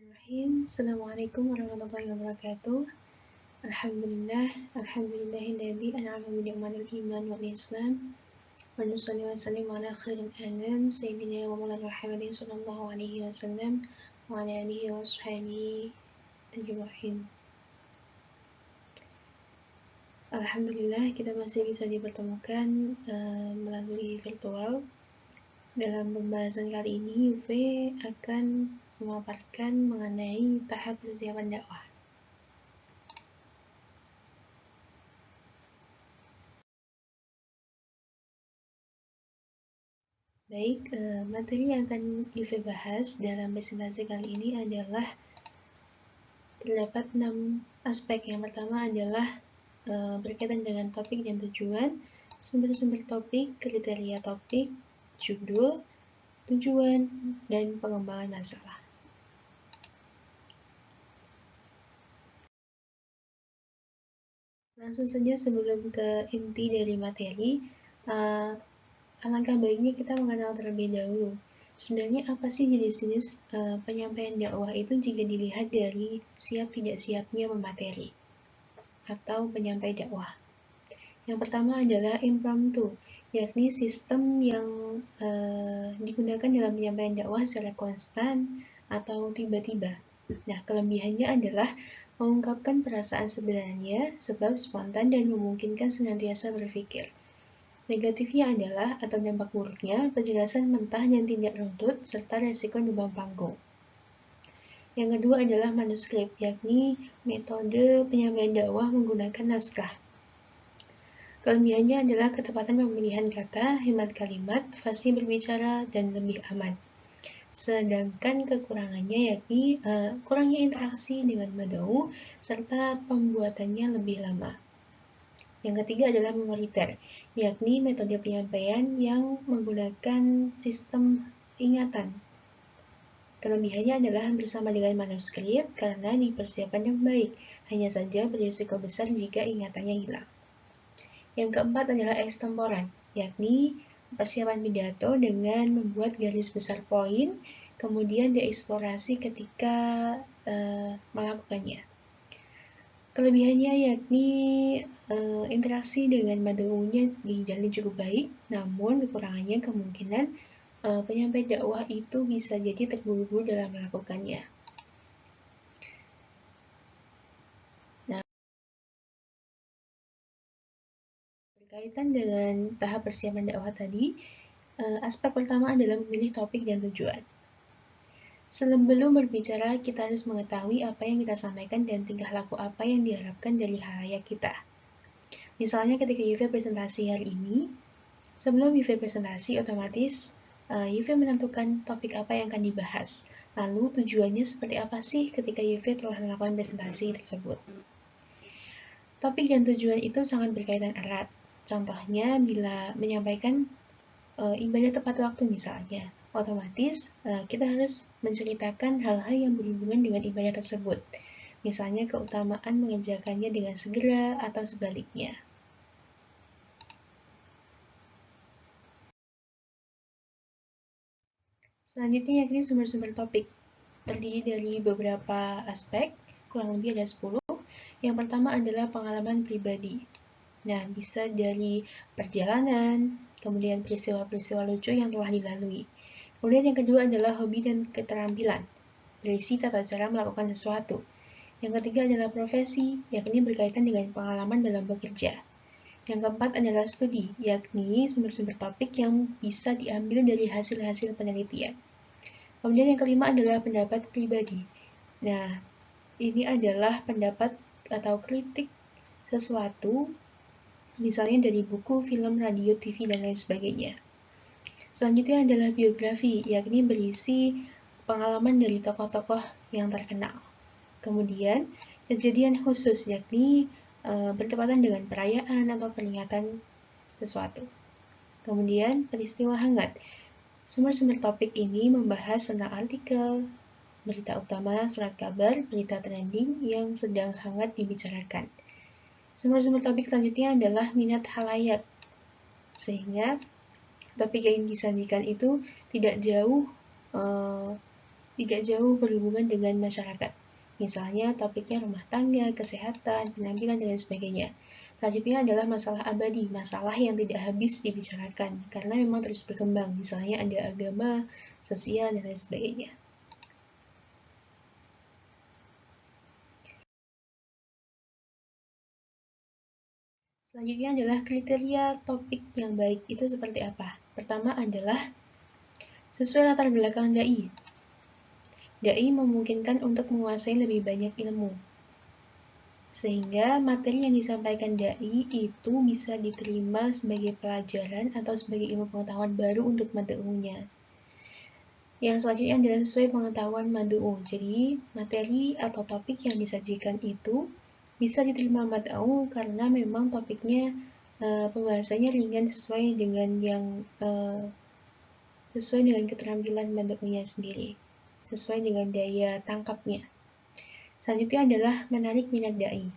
Bismillahirrahmanirrahim. Assalamualaikum warahmatullahi wabarakatuh. Alhamdulillahilladzi an'ama bi ni'matil iman wal islam. Wa nusalli wa sallim ala khairil anam sayyidina wa maulana Muhammadin sallallahu alaihi wasallam wa ala alihi wa sahbihi ajma'in. Alhamdulillah kita masih bisa dipertemukan melalui virtual. Dalam pembahasan kali ini, UV akan memaparkan mengenai tahap persiapan dakwah. Baik, materi yang akan UV bahas dalam presentasi kali ini adalah terdapat 6 aspek. Yang pertama adalah berkaitan dengan topik dan tujuan, sumber-sumber topik, kriteria topik, judul, tujuan, dan pengembangan masalah. Langsung saja sebelum ke inti dari materi, alangkah baiknya kita mengenal terlebih dahulu. Sebenarnya apa sih jenis-jenis penyampaian dakwah itu jika dilihat dari siap tidak siapnya pemateri atau penyampai dakwah. Yang pertama adalah impromptu, yakni sistem yang digunakan dalam penyampaian dakwah secara konstan atau tiba-tiba. Nah, kelebihannya adalah mengungkapkan perasaan sebenarnya, sebab spontan dan memungkinkan senantiasa berpikir. Negatifnya adalah, atau dampak buruknya, penjelasan mentah dan tidak runtut, serta resiko demam panggung. Yang kedua adalah manuskrip, yakni metode penyampaian dakwah menggunakan naskah. Kelebihannya adalah ketepatan pemilihan kata, hemat kalimat, fasih berbicara, dan lebih aman. Sedangkan kekurangannya yakni kurangnya interaksi dengan mad'u, serta pembuatannya lebih lama. Yang ketiga adalah memoriter, yakni metode penyampaian yang menggunakan sistem ingatan. Kelebihannya adalah hampir sama dengan manuskrip karena dipersiapkan dengan baik, hanya saja berisiko besar jika ingatannya hilang. Yang keempat adalah ekstemporan, yakni persiapan pidato dengan membuat garis besar poin, kemudian dieksplorasi ketika melakukannya. Kelebihannya yakni interaksi dengan mad'unya dijalin cukup baik, namun kekurangannya kemungkinan penyampai dakwah itu bisa jadi terburu-buru dalam melakukannya. Nah, berkaitan dengan tahap persiapan dakwah tadi, aspek pertama adalah memilih topik dan tujuan. Sebelum berbicara, kita harus mengetahui apa yang kita sampaikan dan tingkah laku apa yang diharapkan dari khalayak kita. Misalnya ketika UV presentasi hari ini, sebelum UV presentasi otomatis UV menentukan topik apa yang akan dibahas. Lalu tujuannya seperti apa sih ketika UV telah melakukan presentasi tersebut. Topik dan tujuan itu sangat berkaitan erat. Contohnya bila menyampaikan ibadah tepat waktu misalnya, otomatis kita harus menceritakan hal-hal yang berhubungan dengan ibadah tersebut. Misalnya keutamaan mengerjakannya dengan segera atau sebaliknya. Selanjutnya yakni sumber-sumber topik. Terdiri dari beberapa aspek, kurang lebih ada 10. Yang pertama adalah pengalaman pribadi. Nah, bisa dari perjalanan, kemudian peristiwa-peristiwa lucu yang telah dilalui. Kemudian yang kedua adalah hobi dan keterampilan, berisi tata cara melakukan sesuatu. Yang ketiga adalah profesi, yakni berkaitan dengan pengalaman dalam bekerja. Yang keempat adalah studi, yakni sumber-sumber topik yang bisa diambil dari hasil-hasil penelitian. Kemudian yang kelima adalah pendapat pribadi. Nah, ini adalah pendapat atau kritik sesuatu, misalnya dari buku, film, radio, TV, dan lain sebagainya. Selanjutnya adalah biografi, yakni berisi pengalaman dari tokoh-tokoh yang terkenal. Kemudian, kejadian khusus, yakni bertepatan dengan perayaan atau peringatan sesuatu. Kemudian, peristiwa hangat. Sumber-sumber topik ini membahas tentang artikel, berita utama, surat kabar, berita trending yang sedang hangat dibicarakan. Sumber-sumber topik selanjutnya adalah minat khalayak, sehingga topik yang disajikan itu tidak jauh tidak jauh berhubungan dengan masyarakat. Misalnya topiknya rumah tangga, kesehatan, penampilan, dan lain sebagainya. Selanjutnya adalah masalah abadi, masalah yang tidak habis dibicarakan, karena memang terus berkembang. Misalnya ada agama, sosial, dan lain sebagainya. Selanjutnya adalah kriteria topik yang baik itu seperti apa? Pertama adalah sesuai latar belakang dai. Dai memungkinkan untuk menguasai lebih banyak ilmu. Sehingga materi yang disampaikan dai itu bisa diterima sebagai pelajaran atau sebagai ilmu pengetahuan baru untuk mad'unya. Yang selanjutnya adalah sesuai pengetahuan mad'u. Jadi, materi atau topik yang disajikan itu bisa diterima mad'u karena memang topiknya pembahasannya ringan sesuai dengan keterampilan mad'unya sendiri, sesuai dengan daya tangkapnya. Selanjutnya adalah menarik minat dai.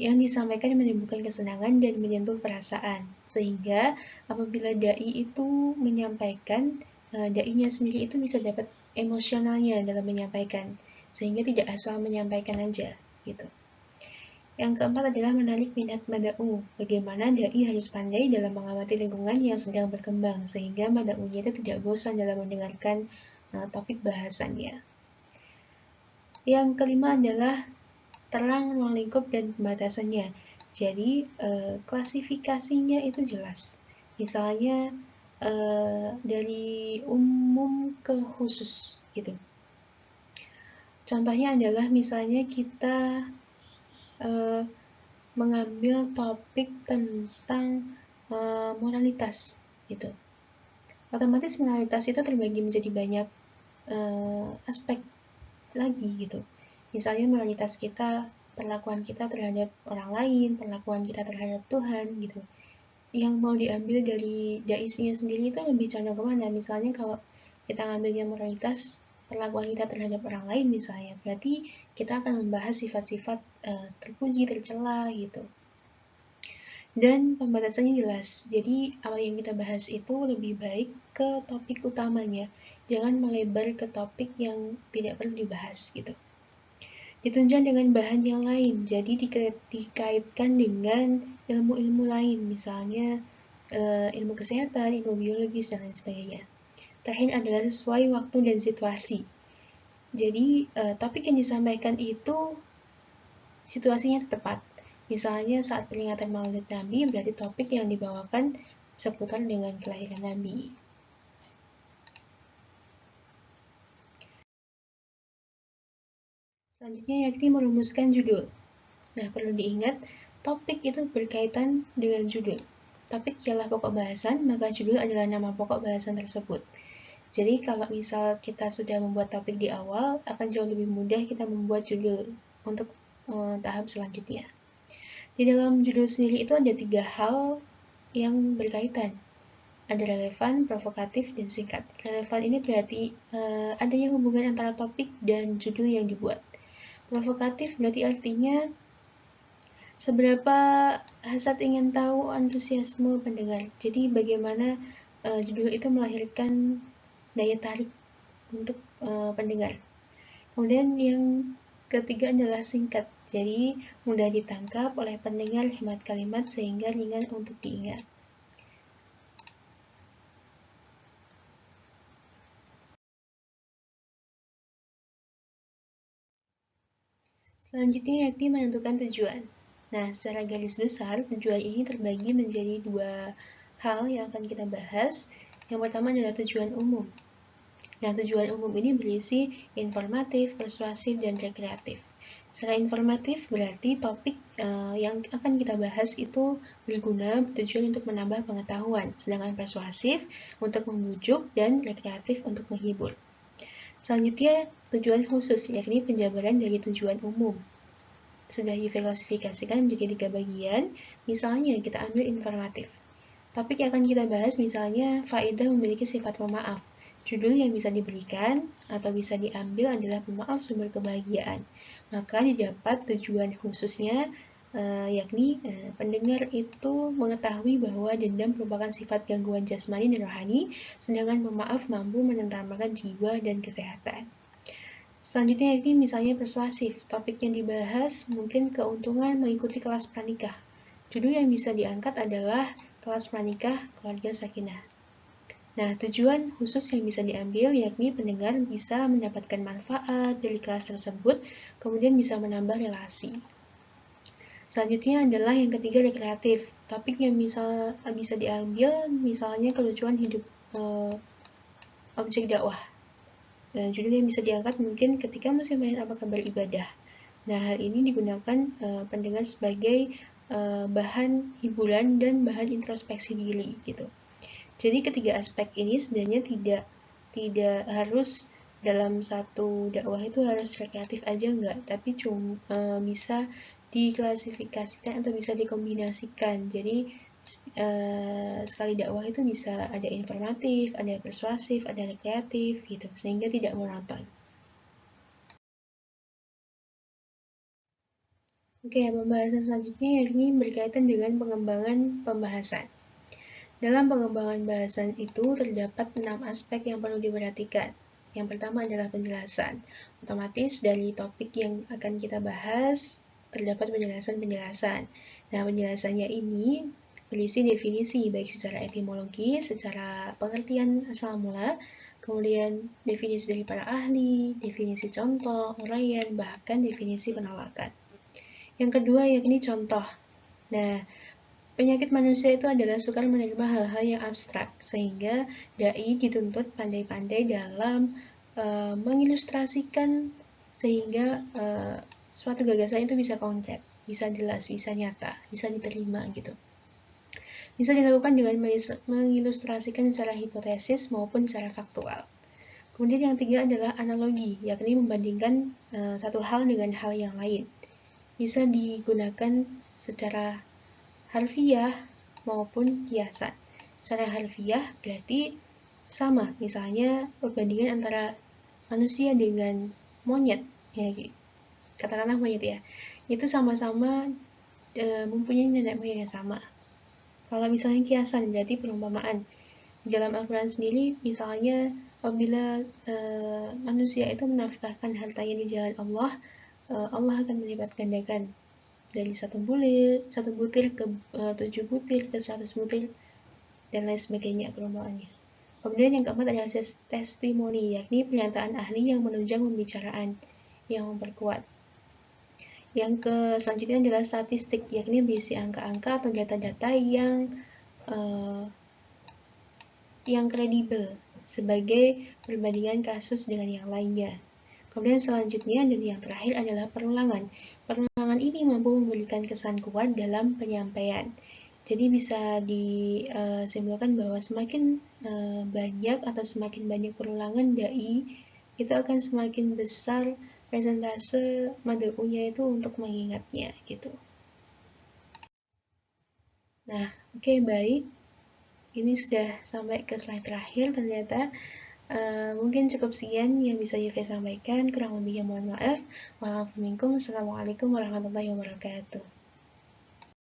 Yang disampaikan menimbulkan kesenangan dan menyentuh perasaan, sehingga apabila dai itu menyampaikan, dai-nya sendiri itu bisa dapat emosionalnya dalam menyampaikan, sehingga tidak asal menyampaikan aja gitu. Yang keempat adalah menarik minat mad'u. Bagaimana dai harus pandai dalam mengamati lingkungan yang sedang berkembang, sehingga mad'unya itu tidak bosan dalam mendengarkan topik bahasannya. Yang kelima adalah terang ruang lingkup dan pembatasannya. Jadi klasifikasinya itu jelas. Misalnya dari umum ke khusus gitu. Contohnya adalah misalnya kita mengambil topik tentang moralitas gitu. Otomatis moralitas itu terbagi menjadi banyak aspek lagi gitu. Misalnya moralitas kita, perlakuan kita terhadap orang lain, perlakuan kita terhadap Tuhan gitu. Yang mau diambil dari daisnya sendiri itu lebih condong kemana? Misalnya kalau kita ngambilnya moralitas perlakuan kita terhadap orang lain misalnya, berarti kita akan membahas sifat-sifat terpuji, tercela gitu. Dan pembatasannya jelas, jadi apa yang kita bahas itu lebih baik ke topik utamanya, jangan melebar ke topik yang tidak perlu dibahas gitu. Ditunjang dengan bahan yang lain, jadi dikaitkan dengan ilmu-ilmu lain, misalnya ilmu kesehatan, ilmu biologis, dan lain sebagainya. Terakhir adalah sesuai waktu dan situasi. Jadi topik yang disampaikan itu situasinya tepat. Misalnya saat peringatan Maulid Nabi, berarti topik yang dibawakan seputar dengan kelahiran Nabi. Selanjutnya yakni merumuskan judul. Nah, perlu diingat, topik itu berkaitan dengan judul. Topik ialah pokok bahasan, maka judul adalah nama pokok bahasan tersebut. Jadi, kalau misal kita sudah membuat topik di awal, akan jauh lebih mudah kita membuat judul untuk tahap selanjutnya. Di dalam judul sendiri itu ada 3 hal yang berkaitan. Ada relevan, provokatif, dan singkat. Relevan ini berarti adanya hubungan antara topik dan judul yang dibuat. Provokatif berarti artinya seberapa hasrat ingin tahu antusiasme pendengar. Jadi bagaimana judul itu melahirkan daya tarik untuk pendengar. Kemudian yang ketiga adalah singkat. Jadi mudah ditangkap oleh pendengar, hemat kalimat sehingga ringan untuk diingat. Selanjutnya yakni menentukan tujuan. Nah, secara garis besar, tujuan ini terbagi menjadi 2 hal yang akan kita bahas. Yang pertama adalah tujuan umum. Nah, tujuan umum ini berisi informatif, persuasif, dan rekreatif. Secara informatif berarti topik yang akan kita bahas itu berguna, bertujuan untuk menambah pengetahuan, sedangkan persuasif untuk membujuk dan rekreatif untuk menghibur. Selanjutnya, tujuan khusus, yakni penjabaran dari tujuan umum. Sudah diklasifikasikan menjadi 3 bagian, misalnya kita ambil informatif. Topik yang akan kita bahas misalnya faedah memiliki sifat pemaaf. Judul yang bisa diberikan atau bisa diambil adalah pemaaf sumber kebahagiaan. Maka didapat tujuan khususnya yakni pendengar itu mengetahui bahwa dendam merupakan sifat gangguan jasmani dan rohani, sedangkan pemaaf mampu menenteramkan jiwa dan kesehatan. Selanjutnya yakni misalnya persuasif. Topik yang dibahas mungkin keuntungan mengikuti kelas pranikah. Judul yang bisa diangkat adalah kelas pranikah keluarga sakinah. Nah, tujuan khusus yang bisa diambil yakni pendengar bisa mendapatkan manfaat dari kelas tersebut, kemudian bisa menambah relasi. Selanjutnya adalah yang ketiga, rekreatif. Topik yang bisa diambil misalnya kelucuan hidup objek dakwah. Judul yang bisa diangkat mungkin ketika musim panen apakah beribadah. Nah, hal ini digunakan pendengar sebagai bahan hiburan dan bahan introspeksi diri gitu. Jadi ketiga aspek ini sebenarnya tidak harus dalam satu dakwah itu harus rekreatif aja enggak, tapi bisa diklasifikasikan atau bisa dikombinasikan. Jadi sekali dakwah itu bisa ada informatif, ada persuasif, ada rekreatif gitu, sehingga tidak monoton. Oke, pembahasan selanjutnya yakni berkaitan dengan pengembangan pembahasan. Dalam pengembangan bahasan itu terdapat 6 aspek yang perlu diperhatikan. Yang pertama adalah penjelasan. Otomatis dari topik yang akan kita bahas terdapat penjelasan-penjelasan. Nah, penjelasannya ini berisi definisi baik secara etimologi, secara pengertian asal mula, kemudian definisi dari para ahli, definisi contoh, uraian, bahkan definisi penolakan. Yang kedua yakni contoh. Nah, penyakit manusia itu adalah sukar menerima hal-hal yang abstrak, sehingga dai dituntut pandai-pandai dalam mengilustrasikan sehingga suatu gagasan itu bisa konkret, bisa jelas, bisa nyata, bisa diterima gitu. Bisa dilakukan dengan mengilustrasikan secara hipotesis maupun secara faktual. Kemudian yang ketiga adalah analogi, yakni membandingkan satu hal dengan hal yang lain. Bisa digunakan secara harfiah maupun kiasan. Secara harfiah berarti sama, misalnya perbandingan antara manusia dengan monyet, ya, katakanlah monyet ya, itu sama-sama mempunyai nenek moyang yang sama. Kalau misalnya kiasan berarti perumpamaan. Dalam Al-Quran sendiri, misalnya apabila manusia itu menafkahkan hartanya di jalan Allah, Allah akan melipat gandakan dari satu butir ke 7 butir ke 100 butir dan lain sebagainya perumpamaannya. Kemudian yang keempat adalah testimoni, yakni pernyataan ahli yang menunjang pembicaraan yang memperkuat. Yang selanjutnya adalah statistik, yakni berisi angka-angka atau data-data yang kredibel sebagai perbandingan kasus dengan yang lainnya. Kemudian selanjutnya dan yang terakhir adalah perulangan. Perulangan ini mampu memberikan kesan kuat dalam penyampaian. Jadi bisa disimpulkan bahwa semakin banyak atau semakin banyak perulangan dai, itu akan semakin besar persentase mad'unya itu untuk mengingatnya gitu. Nah, oke, baik. Ini sudah sampai ke slide terakhir ternyata. Mungkin cukup sekian yang bisa Yufri sampaikan, kurang lebihnya mohon maaf. Assalamualaikum warahmatullahi wabarakatuh.